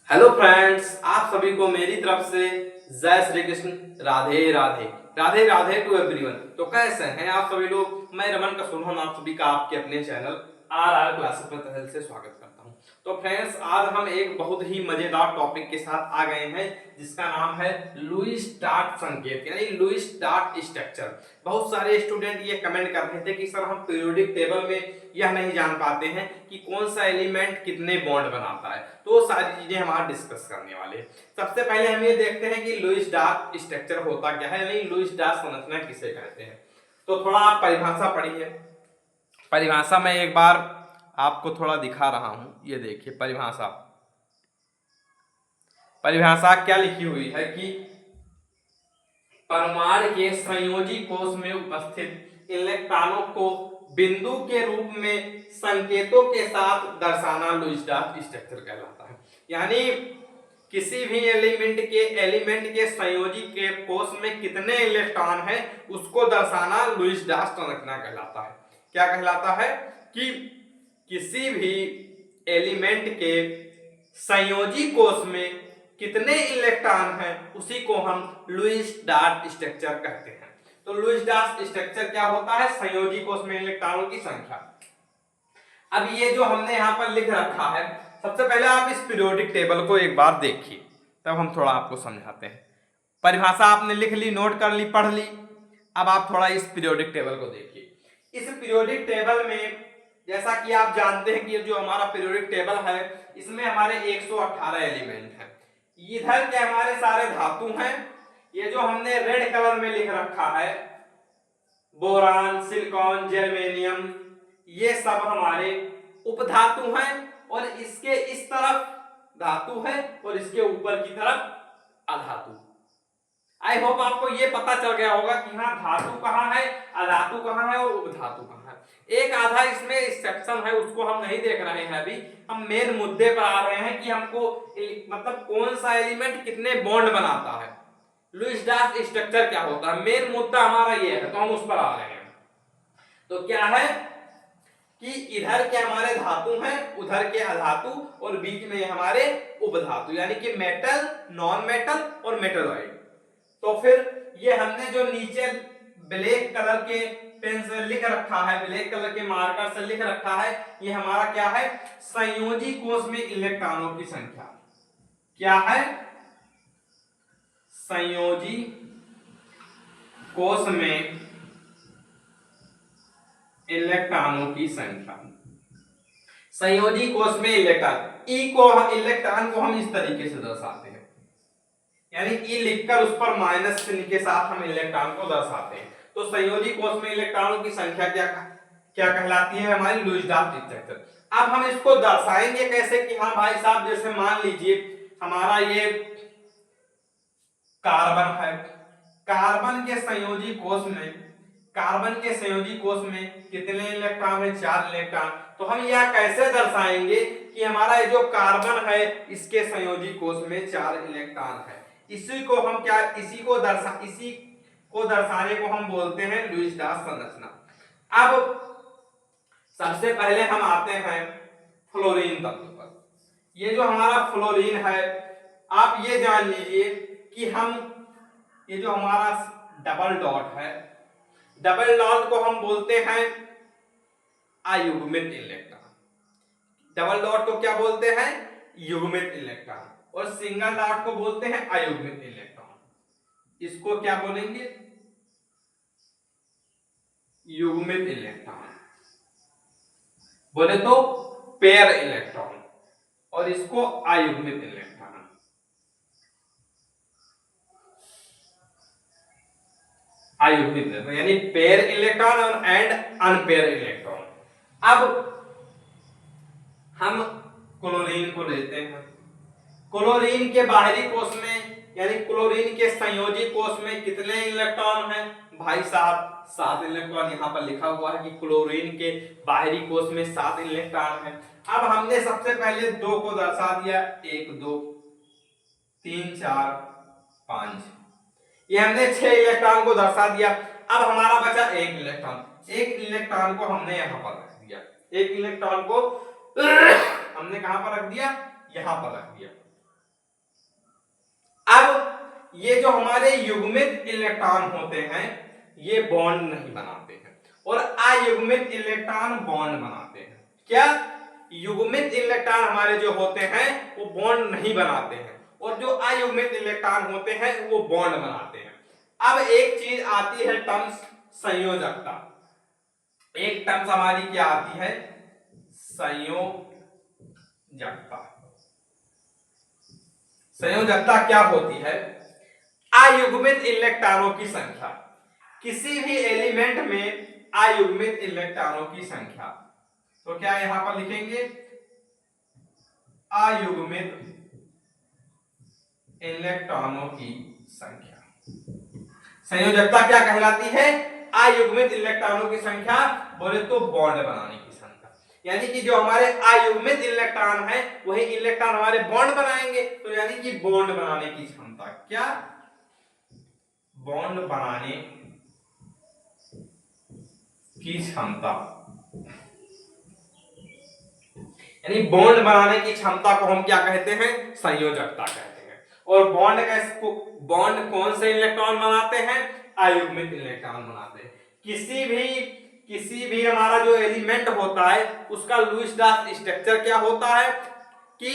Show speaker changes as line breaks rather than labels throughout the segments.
Hello friends, आप सभी को मेरी तरफ से जय श्री कृष्ण। राधे राधे। Radhe Radhe to everyone. तो कैसे हैं आप सभी लोग? मैं रमन का सोहन आप सभी का आपके अपने चैनल आर क्लासेस पर तहे दिल से स्वागत करता हूं। तो फ्रेंड्स, आज हम एक बहुत ही मजेदार टॉपिक के साथ आ गए हैं जिसका नाम है लुईस डार्ट संकेत यानी लुईस डार्ट स्ट्रक्चर। बहुत सारे स्टूडेंट ये कमेंट कर रहे थे कि सर हम पीरियोडिक टेबल में यह नहीं जान पाते हैं कि कौन सा एलिमेंट कितने बॉन्ड बनाता है। तो वो सारी चीजें हम आज डिस्कस करने वाले हैं। सबसे पहले हम ये देखते हैं कि लुईस डार्ट स्ट्रक्चर होता क्या है, यानी लुईस डार्ट संरचना किसे कहते हैं। तो थोड़ा आप परिभाषा पढ़िए। परिभाषा में एक बार आपको थोड़ा दिखा रहा हूं, ये देखिए परिभाषा। परिभाषा क्या लिखी हुई है कि परमाणु के संयोजी कोश में उपस्थित इलेक्ट्रॉनों को बिंदु के रूप में संकेतों के साथ दर्शाना लुईस डार्ट स्ट्रक्चर कहलाता है। यानी किसी भी एलिमेंट के संयोजी के कोश में कितने इलेक्ट्रॉन हैं उसको दर्शाना लुईस डार्ट संरचना कहलाता है। क्या कहलाता है कि किसी भी एलिमेंट के संयोजी कोश में कितने इलेक्ट्रॉन हैं उसी को हम लुईस डार्ट स्ट्रक्चर कहते हैं। तो लुईस डार्ट स्ट्रक्चर क्या होता है? संयोजी कोश में इलेक्ट्रॉनों की संख्या। अब ये जो हमने यहां पर लिख रखा है, सबसे पहले आप इस पीरियोडिक टेबल को एक बार देखिए, तब हम थोड़ा आपको समझाते हैं। परिभाषा आपने लिख ली, नोट कर ली, पढ़ ली। अब आप थोड़ा इस पीरियोडिक टेबल को देखिए। इस पीरियोडिक टेबल में जैसा कि आप जानते हैं कि ये जो हमारा पीरियोडिक टेबल है इसमें हमारे 118 एलिमेंट हैं। इधर के हमारे सारे धातु हैं। ये जो हमने रेड कलर में लिख रखा है बोरान, सिलिकॉन, जर्मेनियम, ये सब हमारे उपधातु हैं। और इसके इस तरफ धातु है और इसके ऊपर की तरफ अधातु। आई होप आपको ये पता चल गया होगा कि हाँ धातु कहाँ है, अधातु कहाँ है और उपधातु कहाँ है। एक आधा इसमें सेक्शन है उसको हम नहीं देख रहे हैं अभी। हम मेन मुद्दे पर आ रहे हैं कि हमको मतलब कौन सा एलिमेंट कितने बॉन्ड बनाता है, लुईस डार्ट स्ट्रक्चर क्या होता है। मेन मुद्दा हमारा ये है तो हम उस पर आ रहे हैं। तो क्या है कि इधर के हमारे धातु हैं, उधर के अधातु और बीच में हमारे उपधातु यानी कि मेटल, नॉन मेटल और मेटलॉइड। तो फिर ये हमने जो नीचे ब्लैक कलर के पेन से लिख रखा है, ब्लैक कलर के मार्कर से लिख रखा है, ये हमारा क्या है? संयोजी कोश में इलेक्ट्रॉनों की संख्या। क्या है? संयोजी कोश में इलेक्ट्रॉनों की संख्या। संयोजी कोश में इलेक्ट्रॉन को हम इस तरीके से दर्शाते हैं, यानी ई लिखकर उस पर माइनस चिन्ह के साथ हम इलेक्ट्रॉन को दर्शाते हैं। तो संयोजी कोश में इलेक्ट्रॉनों की संख्या क्या कहलाती है? हमारी लुईस डार्ट स्ट्रक्चर। अब हम इसको दर्शाएंगे कैसे कि हाँ भाई साहब, जैसे मान लीजिए हमारा ये कार्बन है, कार्बन के संयोजी कोश में कितने इलेक्ट्रॉन है? 4 इलेक्ट्रॉन। तो हम यह कैसे दर्शाएंगे कि हमारा ये जो कार्बन है इसके संयोजी कोश में 4 इलेक्ट्रॉन है। इसी को दर्शाने को हम बोलते हैं लुईस डार्ट संरचना। अब सबसे पहले हम आते हैं फ्लोरीन तत्व पर। ये जो हमारा फ्लोरीन है, आप ये जान लीजिए कि हम ये जो हमारा डबल डॉट है, डबल डॉट को हम बोलते हैं अयुग्मित इलेक्ट्रॉन। डबल डॉट को क्या बोलते हैं? युग्मित इलेक्ट्रॉन। और सिंगल डॉट को बोलते हैं अयुग्मित इलेक्ट्रॉन। इसको क्या बोलेंगे? युग्मित इलेक्ट्रॉन बोले तो पेयर इलेक्ट्रॉन, और इसको अयुग्मित इलेक्ट्रॉन। अयुग्मित इलेक्ट्रॉन यानी पेयर इलेक्ट्रॉन और एंड अनपेयर इलेक्ट्रॉन। अब हम क्लोरीन को लेते हैं। क्लोरीन के बाहरी कोश में यानी क्लोरीन के संयोजी कोश में कितने इलेक्ट्रॉन हैं? भाई साहब 7 इलेक्ट्रॉन। यहां पर लिखा हुआ है कि क्लोरीन के बाहरी कोश में 7 इलेक्ट्रॉन हैं। अब हमने सबसे पहले 2 को दर्शा दिया, 1 2 3 4 5। ये हमने 6 इलेक्ट्रॉन को दर्शा दिया। अब हमारा बचा 1 इलेक्ट्रॉन। 1 इलेक्ट्रॉन को हमने यहां पर रख दिया। 1 इलेक्ट्रॉन को हमने कहां पर रख दिया? यहां पर रख दिया। ये जो हमारे युग्मित इलेक्ट्रॉन होते हैं ये बॉन्ड नहीं बनाते हैं और अयुग्मित इलेक्ट्रॉन बॉन्ड बनाते हैं। क्या? युग्मित इलेक्ट्रॉन हमारे जो होते हैं वो बॉन्ड नहीं बनाते हैं और जो अयुग्मित इलेक्ट्रॉन होते हैं वो बॉन्ड बनाते हैं। अब एक चीज आती है टर्म्स संयोजकता। एक टर्म्स हमारी क्या आती है? संयोजकता। संयोजकता क्या होती है? अयुग्मित इलेक्ट्रॉनों की संख्या, किसी भी एलिमेंट में अयुग्मित इलेक्ट्रॉनों की संख्या। तो क्या यहां पर लिखेंगे? अयुग्मित इलेक्ट्रॉनों की संख्या। संयोजकता क्या कहलाती है? अयुग्मित इलेक्ट्रॉनों की संख्या, बोले तो बॉन्ड बनाने की संख्या। यानी कि जो हमारे अयुग्मित इलेक्ट्रॉन है वही इलेक्ट्रॉन हमारे बॉन्ड बनाएंगे, तो यानी कि बॉन्ड बनाने की क्षमता। क्या? बॉन्ड बनाने की क्षमता, यानी बॉन्ड बनाने की क्षमता को हम क्या कहते हैं? संयोजकता कहते हैं। और बॉन्ड कौन से इलेक्ट्रॉन बनाते हैं? अयुग्मित इलेक्ट्रॉन बनाते हैं। किसी भी हमारा जो एलिमेंट होता है उसका लुईस डॉट स्ट्रक्चर क्या होता है कि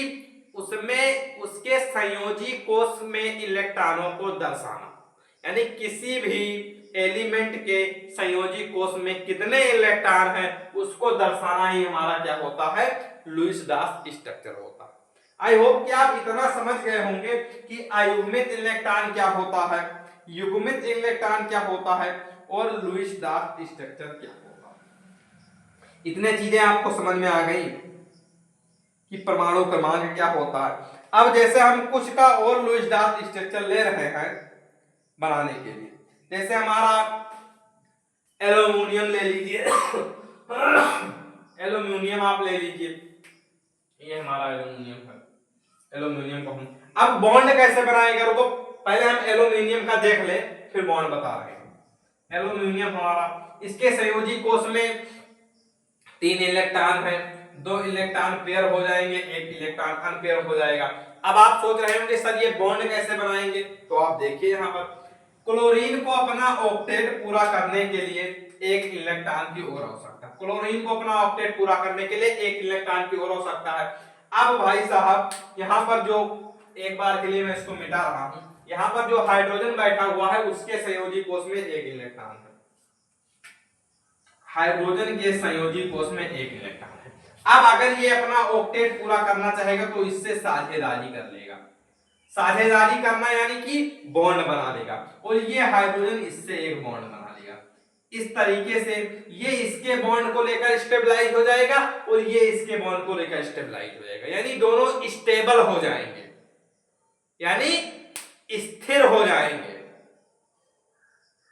उसमें उसके संयोजी कोष में इलेक्ट्रॉनों को दर्शाना। यानी किसी भी एलिमेंट के संयोजी कोष में कितने इलेक्ट्रॉन हैं उसको दर्शाना ही हमारा क्या होता है? लुईस डॉट स्ट्रक्चर होता है। आई होप कि आप इतना समझ गए होंगे कि अयुग्मित इलेक्ट्रॉन क्या होता है, युग्मित इलेक्ट्रॉन क्या होता है और लुईस डॉट स्ट्रक्चर क्या होता है। इतने चीजें आपको समझ में आ गई कि परमाणु क्रमांक क्या होता है। अब जैसे हम कुछ का और लुईस डॉट स्ट्रक्चर ले रहे हैं बनाने के लिए, जैसे हमारा एल्यूमिनियम ले लीजिए एल्यूमिनियम आप ले लीजिए, ये हमारा एल्यूमिनियम है। एल्यूमिनियम को हम अब बॉन्ड कैसे बनाएंगे? रुको, पहले हम एल्यूमिनियम का देख ले फिर बॉन्ड बता रहे हैं। एल्यूमिनियम हमारा, इसके संयोजी कोष में 3 इलेक्ट्रॉन है, 2 इलेक्ट्रॉन पेयर हो जाएंगे, 1 इलेक्ट्रॉन अनपेयर हो जाएगा। अब आप सोच रहे होंगे सर ये बॉन्ड कैसे बनाएंगे? तो आप देखिए यहाँ पर क्लोरीन को अपना ऑक्टेट पूरा करने के लिए 1 इलेक्ट्रॉन की ओर आवश्यकता है। क्लोरीन को अपना ऑक्टेट पूरा करने के लिए 1 इलेक्ट्रॉन की ओर आवश्यकता है। अब भाई साहब यहाँ पर जो, एक बार के लिए मैं इसको मिटा रहा हूं, यहाँ पर जो हाइड्रोजन बैठा हुआ है उसके संयोजी कोष में 1 इलेक्ट्रॉन है। हाइड्रोजन के संयोजी कोष में 1 इलेक्ट्रॉन है। अब अगर ये अपना ऑक्टेट पूरा करना चाहेगा तो इससे साझेदारी कर लेगा। साझेदारी करना यानी कि बॉन्ड बना लेगा और ये हाइड्रोजन इससे एक बॉन्ड बना लेगा। इस तरीके से ये इसके बॉन्ड को लेकर स्टेबलाइज हो जाएगा और ये इसके बॉन्ड को लेकर स्टेबलाइज हो जाएगा, यानी दोनों स्टेबल हो जाएंगे, यानी स्थिर हो जाएंगे।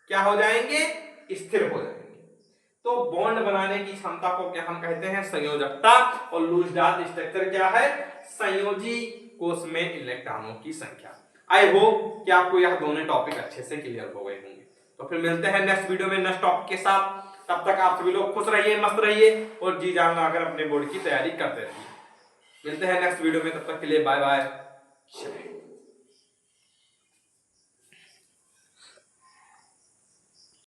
क्या हो जाएंगे? स्थिर हो जाएंगे। तो बॉन्ड बनाने की क्षमता को क्या हम कहते हैं? संयोजकता। और लुईस डॉट स्ट्रक्चर क्या है? संयोजी कोष में इलेक्ट्रॉनों की संख्या। आई होप कि आपको यह दोनों टॉपिक अच्छे से क्लियर हो गए होंगे। तो फिर मिलते हैं नेक्स्ट वीडियो में नेक्स्ट टॉपिक के साथ। तब तक आप सभी लोग खुश रहिए, मस्त रहिए और जी जान लगाकर अपने बोर्ड की तैयारी करते रहिए। मिलते हैं नेक्स्ट वीडियो में, तब तक के लिए बाय बाय।